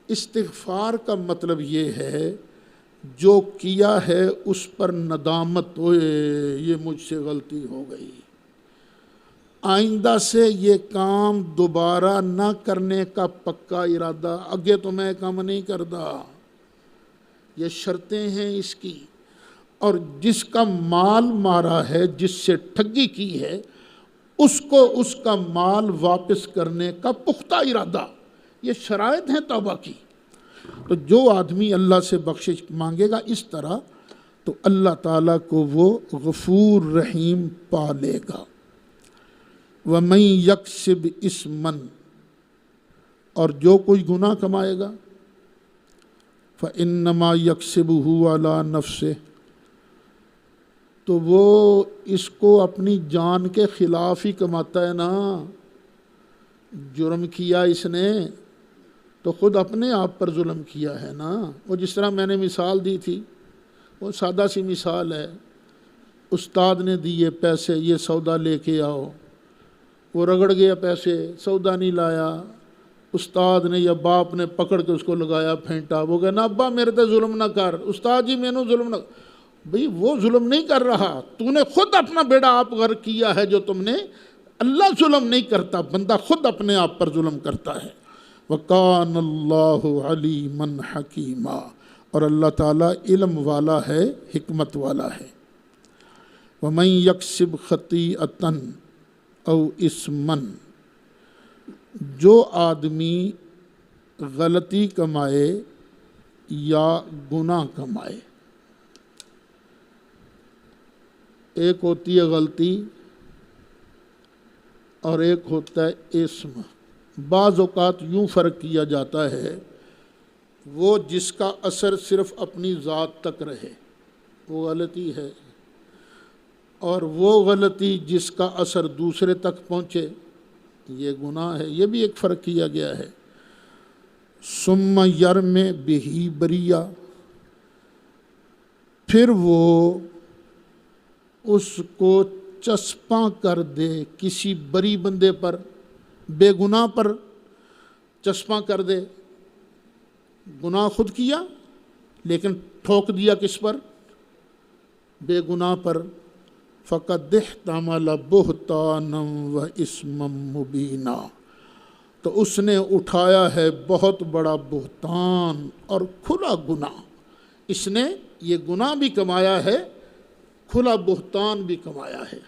استغفار کا مطلب یہ ہے جو کیا ہے اس پر ندامت ہوئے، یہ مجھ سے غلطی ہو گئی، آئندہ سے یہ کام دوبارہ نہ کرنے کا پکا ارادہ، آگے تو میں کام نہیں کرتا، یہ شرطیں ہیں اس کی۔ اور جس کا مال مارا ہے، جس سے ٹھگی کی ہے، اس کو اس کا مال واپس کرنے کا پختہ ارادہ، یہ شرائط ہیں توبہ کی۔ تو جو آدمی اللہ سے بخشش مانگے گا اس طرح، تو اللہ تعالیٰ کو وہ غفور رحیم پا لے گا۔ وَمَن یکسب اثما، اور جو کوئی گناہ کمائے گا، فَإِنَّمَا يَكْسِبُهُ عَلَى نَفْسِهِ، تو وہ اس کو اپنی جان کے خلاف ہی کماتا ہے نا۔ جرم کیا اس نے تو خود اپنے آپ پر ظلم کیا ہے نا۔ وہ جس طرح میں نے مثال دی تھی، وہ سادہ سی مثال ہے، استاد نے دیے پیسے، یہ سودا لے کے آؤ، وہ رگڑ گیا پیسے، سودا نہیں لایا، استاد نے یا باپ نے پکڑ کے اس کو لگایا پھینٹا، وہ کہنا ابا میرے تے ظلم نہ کر، استاد جی میں نے ظلم نہ، بھئی وہ ظلم نہیں کر رہا، تو نے خود اپنا بیڑا آپ غرق کیا ہے جو تم نے، اللہ ظلم نہیں کرتا، بندہ خود اپنے آپ پر ظلم کرتا ہے۔ وَقَانَ اللَّهُ عَلِيمًا حَكِيمًا، اور اللہ تعالیٰ علم والا ہے، حکمت والا ہے۔ وَمَن يَكْسِبْ خَطِيئَةً أَوْ إِثْمًا، جو آدمی غلطی کمائے یا گناہ کمائے، ایک ہوتی ہے غلطی اور ایک ہوتا ہے اسم۔ بعض اوقات یوں فرق کیا جاتا ہے، وہ جس کا اثر صرف اپنی ذات تک رہے وہ غلطی ہے، اور وہ غلطی جس کا اثر دوسرے تک پہنچے یہ گناہ ہے، یہ بھی ایک فرق کیا گیا ہے۔ ثم یرم بہ بریہ، پھر وہ اس کو چسپاں کر دے کسی بری بندے پر، بے گناہ پر چسپاں کر دے، گناہ خود کیا لیکن ٹھوک دیا کس پر؟ بے گناہ پر۔ فَقَدْ احْتَمَلَ بُهْتَانًا وَإِثْمًا مُبِينًا، تو اس نے اٹھایا ہے بہت بڑا بہتان اور کھلا گناہ، اس نے یہ گناہ بھی کمایا ہے، کھلا بہتان بھی کمایا ہے۔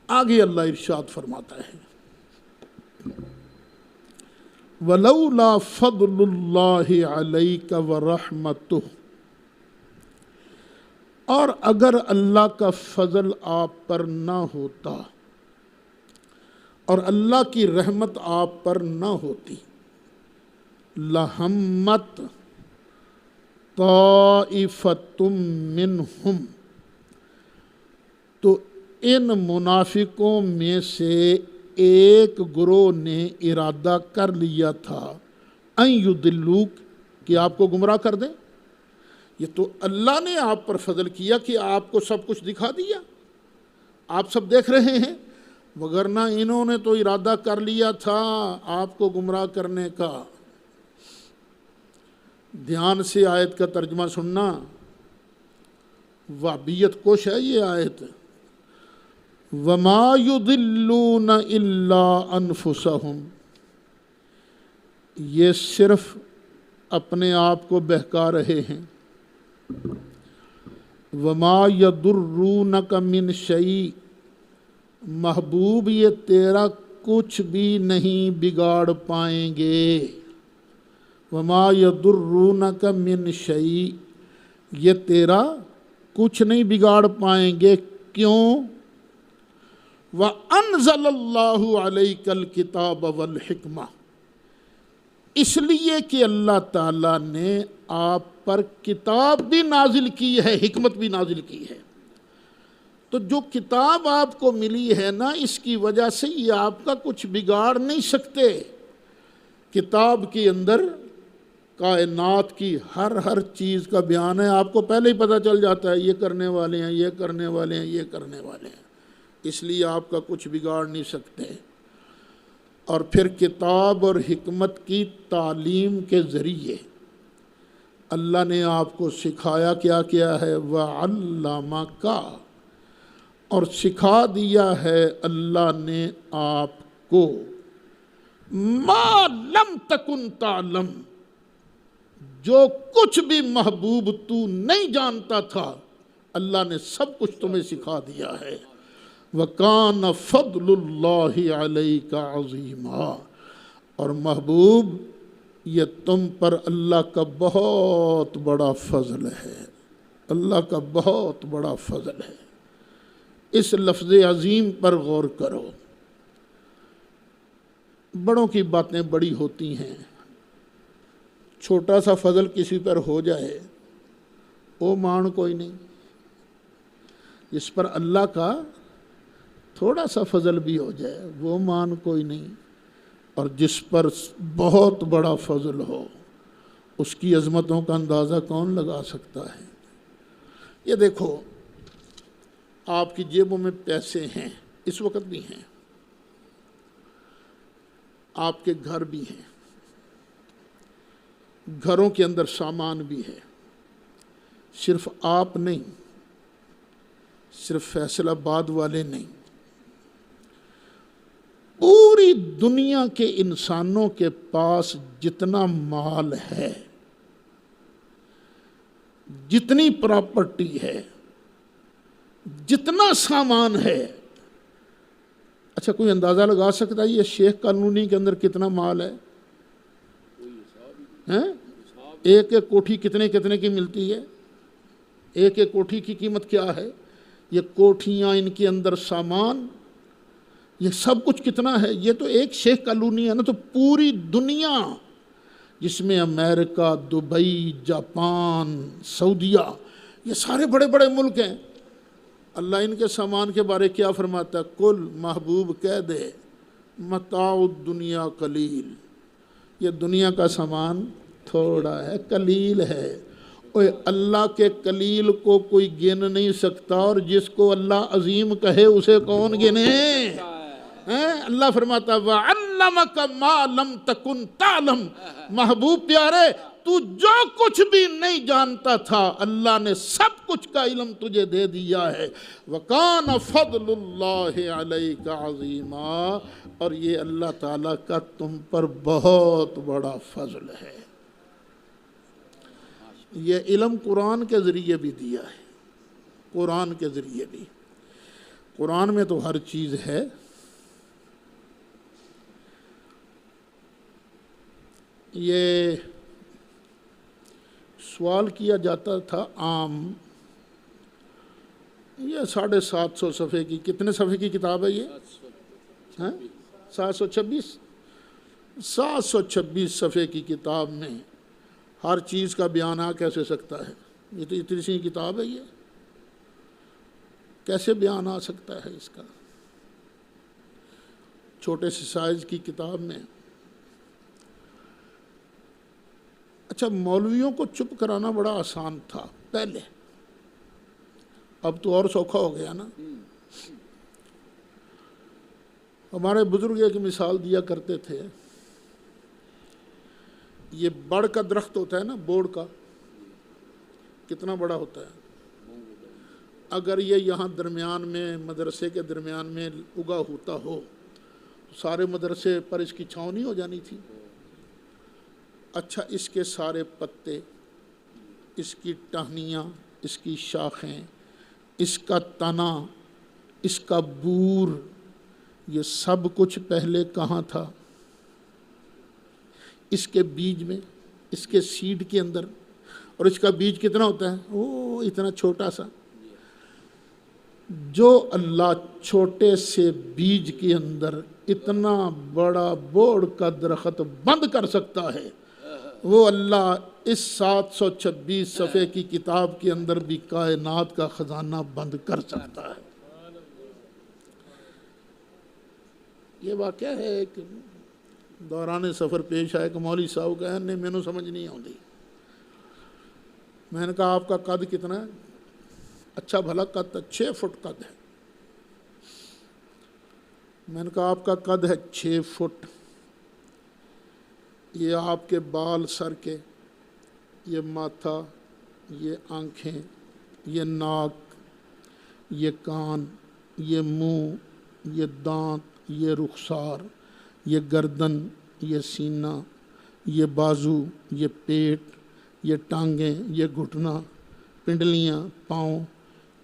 آگے اللہ ارشاد فرماتا ہے، وَلَوْلَا فَضْلُ اللَّهِ عَلَيْكَ وَرَحْمَتُهُ، اور اگر اللہ کا فضل آپ پر نہ ہوتا اور اللہ کی رحمت آپ پر نہ ہوتی، لَهَمَّتْ طَائِفَةٌ مِّنْهُمْ، تو ان منافقوں میں سے ایک گروہ نے ارادہ کر لیا تھا ان یضلوک کہ آپ کو گمراہ کر دیں. یہ تو اللہ نے آپ پر فضل کیا کہ آپ کو سب کچھ دکھا دیا، آپ سب دیکھ رہے ہیں، وگرنہ انہوں نے تو ارادہ کر لیا تھا آپ کو گمراہ کرنے کا. دھیان سے آیت کا ترجمہ سننا، وہابیت کوش ہے یہ آیت. وَمَا يُضِلُّونَ إِلَّا أَنفُسَهُمْ، یہ صرف اپنے آپ کو بہکا رہے ہیں. وَمَا يَضُرُّونَكَ مِنْ شَيْءٍ، محبوب یہ تیرا کچھ بھی نہیں بگاڑ پائیں گے. وَمَا يَضُرُّونَكَ مِنْ شَيْءٍ، یہ تیرا کچھ نہیں بگاڑ پائیں گے. کیوں؟ وَأَنزَلَ اللَّهُ عَلَيْكَ الْكِتَابَ وَالْحِكْمَةَ، اس لیے کہ اللہ تعالیٰ نے آپ پر کتاب بھی نازل کی ہے، حکمت بھی نازل کی ہے. تو جو کتاب آپ کو ملی ہے نا، اس کی وجہ سے یہ آپ کا کچھ بگاڑ نہیں سکتے. کتاب کے اندر کائنات کی ہر چیز کا بیان ہے، آپ کو پہلے ہی پتہ چل جاتا ہے یہ کرنے والے ہیں، یہ کرنے والے ہیں، یہ کرنے والے ہیں. اس لیے آپ کا کچھ بگاڑ نہیں سکتے. اور پھر کتاب اور حکمت کی تعلیم کے ذریعے اللہ نے آپ کو سکھایا کیا کیا ہے، وَعَلَّمَكَ، اور سکھا دیا ہے اللہ نے آپ کو مَا لَمْ تَكُنْ تَعْلَمْ، جو کچھ بھی محبوب تو نہیں جانتا تھا اللہ نے سب کچھ تمہیں سکھا دیا ہے. وَكَانَ فَضْلُ اللَّهِ عَلَيْكَ عَظِيمًا، اور محبوب یہ تم پر اللہ کا بہت بڑا فضل ہے، اللہ کا بہت بڑا فضل ہے. اس لفظ عظیم پر غور کرو. بڑوں کی باتیں بڑی ہوتی ہیں، چھوٹا سا فضل کسی پر ہو جائے وہ مان کوئی نہیں. جس پر اللہ کا تھوڑا سا فضل بھی ہو جائے وہ مان کوئی نہیں. اور جس پر بہت بڑا فضل ہو اس کی عظمتوں کا اندازہ کون لگا سکتا ہے. یہ دیکھو آپ کی جیبوں میں پیسے ہیں، اس وقت بھی ہیں، آپ کے گھر بھی ہیں، گھروں کے اندر سامان بھی ہے. صرف آپ نہیں، صرف فیصل آباد والے نہیں، پوری دنیا کے انسانوں کے پاس جتنا مال ہے، جتنی پراپرٹی ہے، جتنا سامان ہے، اچھا کوئی اندازہ لگا سکتا ہے یہ شیخ کالونی کے اندر کتنا مال ہے؟ ایک ایک کوٹھی کتنے کی ملتی ہے؟ ایک ایک کوٹھی کی قیمت کیا ہے؟ یہ کوٹھیاں، ان کے اندر سامان، یہ سب کچھ کتنا ہے؟ یہ تو ایک شیخ کالونی ہے نا. تو پوری دنیا جس میں امریکہ، دبئی، جاپان، سعودیہ، یہ سارے بڑے بڑے ملک ہیں. اللہ ان کے سامان کے بارے کیا فرماتا ہے؟ کل محبوب کہہ دے متاع الدنیا قلیل، یہ دنیا کا سامان تھوڑا ہے، قلیل ہے. اوے اللہ کے قلیل کو کوئی گن نہیں سکتا، اور جس کو اللہ عظیم کہے اسے کون گنے؟ اللہ فرماتا وَعَلَّمَكَ مَا لَمْ تَكُنْ تَعْلَمْ، محبوب پیارے تو جو کچھ بھی نہیں جانتا تھا اللہ نے سب کچھ کا علم تجھے دے دیا ہے. وَكَانَ فَضْلُ اللَّهِ عَلَيْكَ عَظِيمًا، اور یہ اللہ تعالیٰ کا تم پر بہت بڑا فضل ہے. یہ علم قرآن کے ذریعے بھی دیا ہے، قرآن کے ذریعے بھی. قرآن میں تو ہر چیز ہے. یہ سوال کیا جاتا تھا عام، یہ 750 صفحے کی، کتنے صفحے کی کتاب ہے یہ؟ 726 صفحے کی کتاب میں ہر چیز کا بیان آ کیسے سکتا ہے؟ یہ تو اتنی سی کتاب ہے. کیسے بیان آ سکتا ہے اس کا؟ چھوٹے سے سائز کی کتاب میں۔ اچھا، مولویوں کو چپ کرانا بڑا آسان تھا پہلے، اب تو اور سوکھا ہو گیا نا۔ ہمارے بزرگ ایک مثال دیا کرتے تھے، یہ بڑ کا درخت ہوتا ہے نا، بوڑ کا، کتنا بڑا ہوتا ہے؟ اگر یہ یہاں درمیان میں مدرسے کے درمیان میں اگا ہوتا ہو تو سارے مدرسے پر اس کی چھاؤں نہیں ہو جانی تھی؟ اچھا، اس کے سارے پتے، اس کی ٹہنیاں، اس کی شاخیں، اس کا تنا، اس کا بور، یہ سب کچھ پہلے کہاں تھا؟ اس کے بیج میں، اس کے سیڈ کے اندر۔ اور اس کا بیج کتنا ہوتا ہے؟ او اتنا چھوٹا سا۔ جو اللہ چھوٹے سے بیج کے اندر اتنا بڑا بوڑ کا درخت بند کر سکتا ہے، وہ اللہ اس 726 صفحے کی کتاب کے اندر بھی کائنات کا خزانہ بند کر سکتا ہے۔ یہ واقعہ ہے کہ دوران سفر پیش آئے کہ مولوی صاحب کہا نہیں مینوں سمجھ نہیں آتی۔ میں نے کہا آپ کا قد کتنا ہے؟ اچھا بھلا قد 6 فٹ قد ہے۔ میں نے کہا آپ کا قد ہے 6 فٹ، یہ آپ کے بال سر کے، یہ ماتھا، یہ آنکھیں، یہ ناک، یہ کان، یہ منہ، یہ دانت، یہ رخسار، یہ گردن، یہ سینہ، یہ بازو، یہ پیٹ، یہ ٹانگیں، یہ گھٹنا، پنڈلیاں، پاؤں،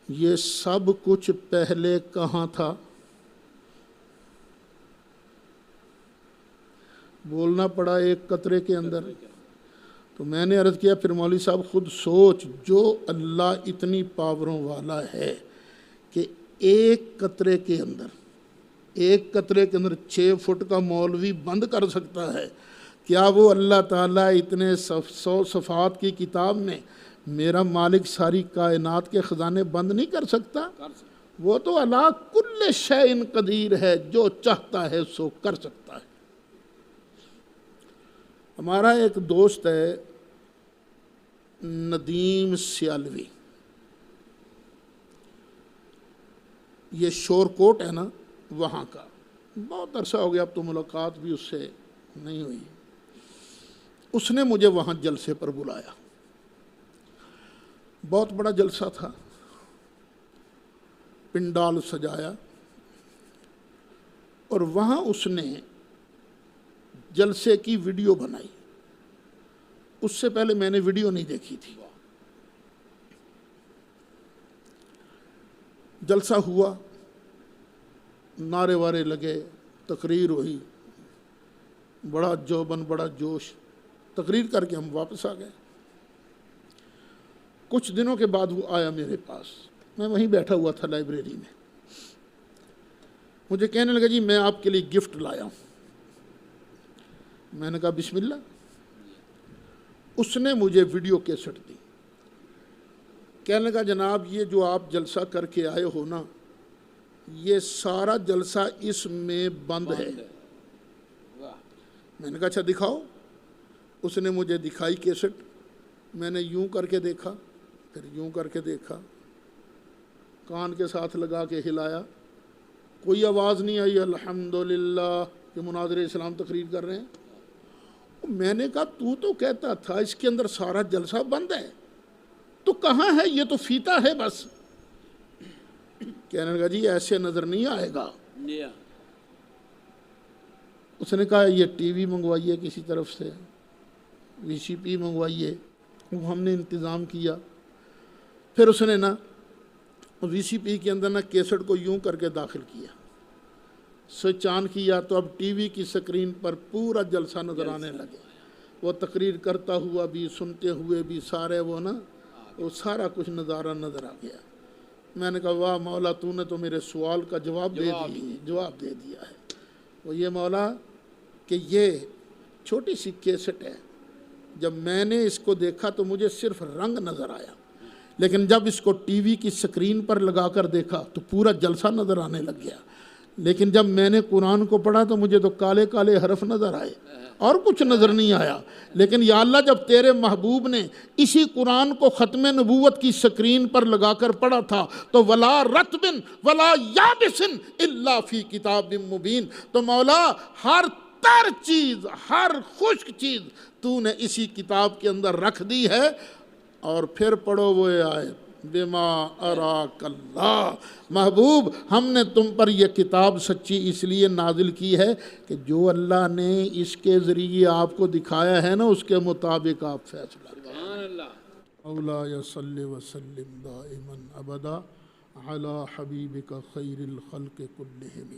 یہ سب کچھ پہلے کہاں تھا؟ بولنا پڑا ایک قطرے کے اندر۔ تو میں نے عرض کیا پھر مولوی صاحب خود سوچ، جو اللہ اتنی پاوروں والا ہے کہ ایک قطرے کے اندر 6 فٹ کا مولوی بند کر سکتا ہے، کیا وہ اللہ تعالیٰ اتنے 100 صفحات کی کتاب میں میرا مالک ساری کائنات کے خزانے بند نہیں کر سکتا؟ وہ تو علی کل شیء قدیر ہے، جو چاہتا ہے سو کر سکتا ہے۔ ہمارا ایک دوست ہے ندیم سیالوی، یہ شور کوٹ ہے نا وہاں کا، بہت عرصہ ہو گیا اب تو ملاقات بھی اس سے نہیں ہوئی۔ اس نے مجھے وہاں جلسے پر بلایا، بہت بڑا جلسہ تھا، پنڈال سجایا، اور وہاں اس نے جلسے کی ویڈیو بنائی۔ اس سے پہلے میں نے ویڈیو نہیں دیکھی تھی۔ جلسہ ہوا، نعرے وارے لگے، تقریر ہوئی، بڑا جوبن، بڑا جوش، تقریر کر کے ہم واپس آ گئے۔ کچھ دنوں کے بعد وہ آیا میرے پاس، میں وہیں بیٹھا ہوا تھا لائبریری میں، مجھے کہنے لگا جی میں آپ کے لیے گفٹ لایا ہوں۔ میں نے کہا بسم اللہ۔ اس نے مجھے ویڈیو کیسٹ دی، کہنے لگا جناب یہ جو آپ جلسہ کر کے آئے ہو نا، یہ سارا جلسہ اس میں بند ہے۔ میں نے کہا اچھا دکھاؤ۔ اس نے مجھے دکھائی کیسٹ، میں نے یوں کر کے دیکھا، پھر یوں کر کے دیکھا، کان کے ساتھ لگا کے ہلایا، کوئی آواز نہیں آئی الحمدللہ کہ مناظر اسلام تقریر کر رہے ہیں۔ میں نے کہا تو کہتا تھا اس کے اندر سارا جلسہ بند ہے، تو کہاں ہے؟ یہ تو فیتا ہے بس۔ کہنے لگا جی ایسے نظر نہیں آئے گا۔ اس نے کہا یہ ٹی وی منگوائیے کسی طرف سے، وی سی پی منگوائیے۔ وہ ہم نے انتظام کیا، پھر اس نے نا وی سی پی کے اندر نا کیسٹ کو یوں کر کے داخل کیا، سوئچ آن کیا تو اب ٹی وی کی سکرین پر پورا جلسہ نظر آنے لگے، وہ تقریر کرتا ہوا بھی، سنتے ہوئے بھی، سارے وہ نا وہ سارا کچھ نظارہ نظر آ گیا۔ میں نے کہا واہ مولا تو نے تو میرے سوال کا جواب دے دیا ہے۔ وہ یہ مولا کہ یہ چھوٹی سی کیسٹ ہے، جب میں نے اس کو دیکھا تو مجھے صرف رنگ نظر آیا، لیکن جب اس کو ٹی وی کی سکرین پر لگا کر دیکھا تو پورا جلسہ نظر آنے لگ گیا، لیکن جب میں نے قرآن کو پڑھا تو مجھے تو کالے کالے حرف نظر آئے اور کچھ نظر نہیں آیا۔ لیکن یا اللہ جب تیرے محبوب نے اسی قرآن کو ختم نبوت کی سکرین پر لگا کر پڑھا تھا تو ولا رطب ولا یابس الا فی کتاب مبین، تو مولا ہر تر چیز، ہر خشک چیز تو نے اسی کتاب کے اندر رکھ دی ہے۔ اور پھر پڑھو وہ آیت بما اراک اللہ، محبوب ہم نے تم پر یہ کتاب سچی اس لیے نازل کی ہے کہ جو اللہ نے اس کے ذریعے آپ کو دکھایا ہے نا اس کے مطابق آپ فیصلہ کریں۔ مولا صلی وسلم دائما ابدا علی حبیبک خیر الخلق کلہم۔